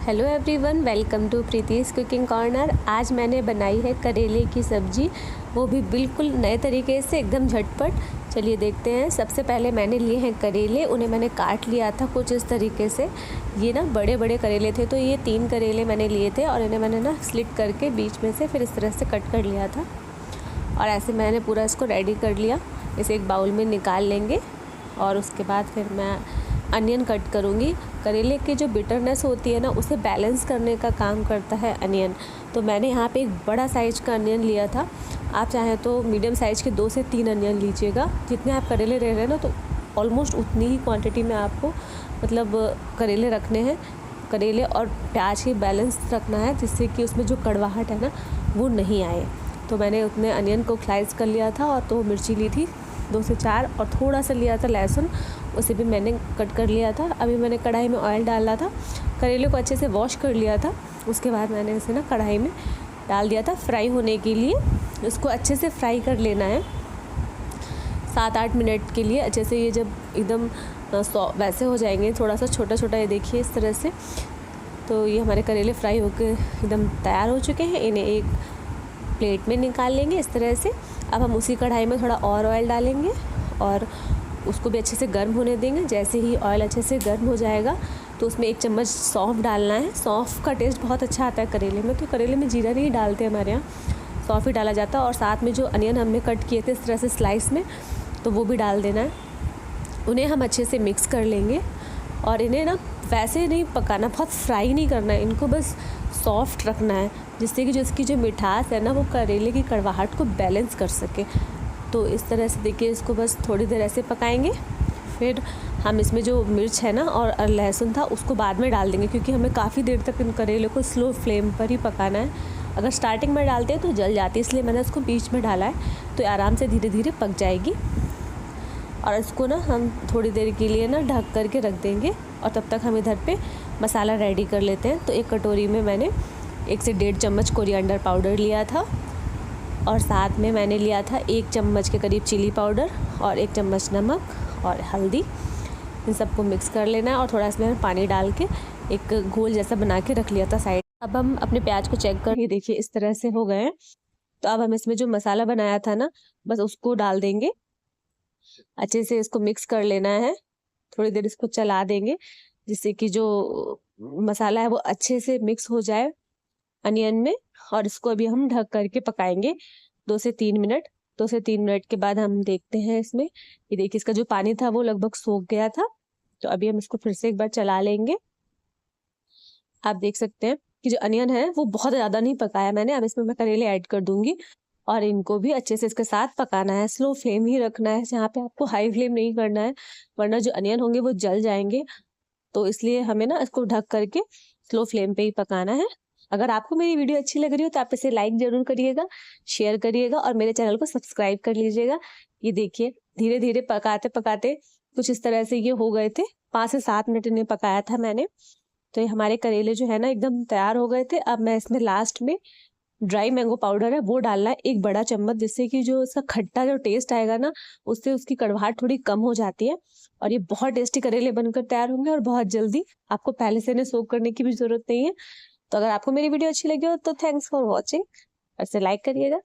Hello everyone, welcome to Preeti's cooking corner. आज मैंने बनाई है करेले की सब्ज़ी, वो भी बिल्कुल नए तरीके से, एकदम झटपट। चलिए देखते हैं। सबसे पहले मैंने लिए हैं करेले, उन्हें मैंने काट लिया था कुछ इस तरीके से। ये ना बड़े बड़े करेले थे, तो ये 3 करेले मैंने लिए थे और इन्हें मैंने ना स्लिट करके बीच में से फिर इस तरह से कट कर लिया था। और ऐसे मैंने पूरा इसको रेडी कर लिया। इसे एक बाउल में निकाल लेंगे और उसके बाद फिर मैं अनियन कट करूँगी। करेले की जो बिटरनेस होती है ना, उसे बैलेंस करने का काम करता है अनियन। तो मैंने यहाँ पे एक बड़ा साइज़ का अनियन लिया था। आप चाहें तो मीडियम साइज़ के 2 से 3 अनियन लीजिएगा। जितने आप करेले ले रहे हैं ना, तो ऑलमोस्ट उतनी ही क्वांटिटी में आपको करेले रखने हैं। करेले और प्याज की बैलेंस रखना है, जिससे कि उसमें जो कड़वाहट है ना, वो नहीं आए। तो मैंने उतने अनियन को स्लाइस कर लिया था। और तो मिर्ची ली थी 2 से 4 और थोड़ा सा लिया था लहसुन, उसे भी मैंने कट कर लिया था। अभी मैंने कढ़ाई में ऑयल डाला था। करेले को अच्छे से वॉश कर लिया था। उसके बाद मैंने इसे ना कढ़ाई में डाल दिया था फ्राई होने के लिए। इसको अच्छे से फ्राई कर लेना है 7-8 मिनट के लिए। अच्छे से ये जब एकदम वैसे हो जाएंगे, थोड़ा सा छोटा छोटा, ये देखिए इस तरह से, तो ये हमारे करेले फ्राई होकर एकदम तैयार हो चुके हैं। इन्हें एक प्लेट में निकाल लेंगे इस तरह से। अब हम उसी कढ़ाई में थोड़ा और ऑयल डालेंगे और उसको भी अच्छे से गर्म होने देंगे। जैसे ही ऑयल अच्छे से गर्म हो जाएगा, तो उसमें 1 चम्मच सौंफ डालना है। सौंफ का टेस्ट बहुत अच्छा आता है करेले में, तो करेले में जीरा नहीं डालते हमारे यहाँ, सौंफ ही डाला जाता है। और साथ में जो अनियन हमने कट किए थे इस तरह से स्लाइस में, तो वो भी डाल देना है। उन्हें हम अच्छे से मिक्स कर लेंगे और इन्हें ना वैसे नहीं पकाना, बहुत फ्राई नहीं करना है, इनको बस सॉफ्ट रखना है, जिससे कि जो इसकी जो मिठास है ना, वो करेले की कड़वाहट को बैलेंस कर सके। तो इस तरह से देखिए, इसको बस थोड़ी देर ऐसे पकाएंगे। फिर हम इसमें जो मिर्च है ना और लहसुन था, उसको बाद में डाल देंगे, क्योंकि हमें काफ़ी देर तक इन करेले को स्लो फ्लेम पर ही पकाना है। अगर स्टार्टिंग में डालते हैं तो जल जाती है, इसलिए मैंने इसको बीच में डाला है, तो आराम से धीरे धीरे पक जाएगी। और इसको ना हम थोड़ी देर के लिए ना ढक करके रख देंगे। और तब तक हम इधर पे मसाला रेडी कर लेते हैं। तो एक कटोरी में मैंने 1 से 1.5 चम्मच कोरिएंडर पाउडर लिया था और साथ में मैंने लिया था 1 चम्मच के करीब चिली पाउडर और 1 चम्मच नमक और हल्दी। इन सबको मिक्स कर लेना है और थोड़ा इसमें पानी डाल के एक घोल जैसा बना के रख लिया था साइड। अब हम अपने प्याज को चेक कर, ये देखिए इस तरह से हो गए हैं। तो अब हम इसमें जो मसाला बनाया था ना, बस उसको डाल देंगे। अच्छे से इसको मिक्स कर लेना है। थोड़ी देर इसको चला देंगे, जिससे कि जो मसाला है वो अच्छे से मिक्स हो जाए अनियन में। और इसको अभी हम ढक करके पकाएंगे 2 से 3 मिनट। 2 से 3 मिनट के बाद हम देखते हैं इसमें, ये देखिए इसका जो पानी था वो लगभग सूख गया था। तो अभी हम इसको फिर से एक बार चला लेंगे। आप देख सकते हैं कि जो अनियन है वो बहुत ज़्यादा नहीं पकाया मैंने। अब इसमें मैं करेले ऐड कर दूंगी और इनको भी अच्छे से इसके साथ पकाना है। स्लो फ्लेम ही रखना है, यहाँ पे आपको हाई फ्लेम नहीं करना है, वरना जो अनियन होंगे वो जल जाएंगे। तो इसलिए हमें ना इसको ढक करके स्लो फ्लेम पे ही पकाना है। अगर आपको मेरी वीडियो अच्छी लग रही हो तो आप इसे लाइक ज़रूर करिएगा, शेयर करिएगा और मेरे चैनल को सब्सक्राइब कर लीजिएगा। ये देखिए धीरे धीरे पकाते पकाते कुछ इस तरह से ये हो गए थे। 5 से 7 मिनट इन्हें पकाया था मैंने। तो ये हमारे करेले जो है ना एकदम तैयार हो गए थे। अब मैं इसमें लास्ट में ड्राई मैंगो पाउडर है वो डालना है 1 बड़ा चम्मच, जिससे कि जो इसका खट्टा जो टेस्ट आएगा ना, उससे उसकी कड़वाहट थोड़ी कम हो जाती है। और ये बहुत टेस्टी करेले बनकर तैयार होंगे और बहुत जल्दी। आपको पहले से इन्हें सोक करने की भी जरूरत नहीं है। तो अगर आपको मेरी वीडियो अच्छी लगी हो तो थैंक्स फॉर वॉचिंग। ऐसे लाइक करिएगा।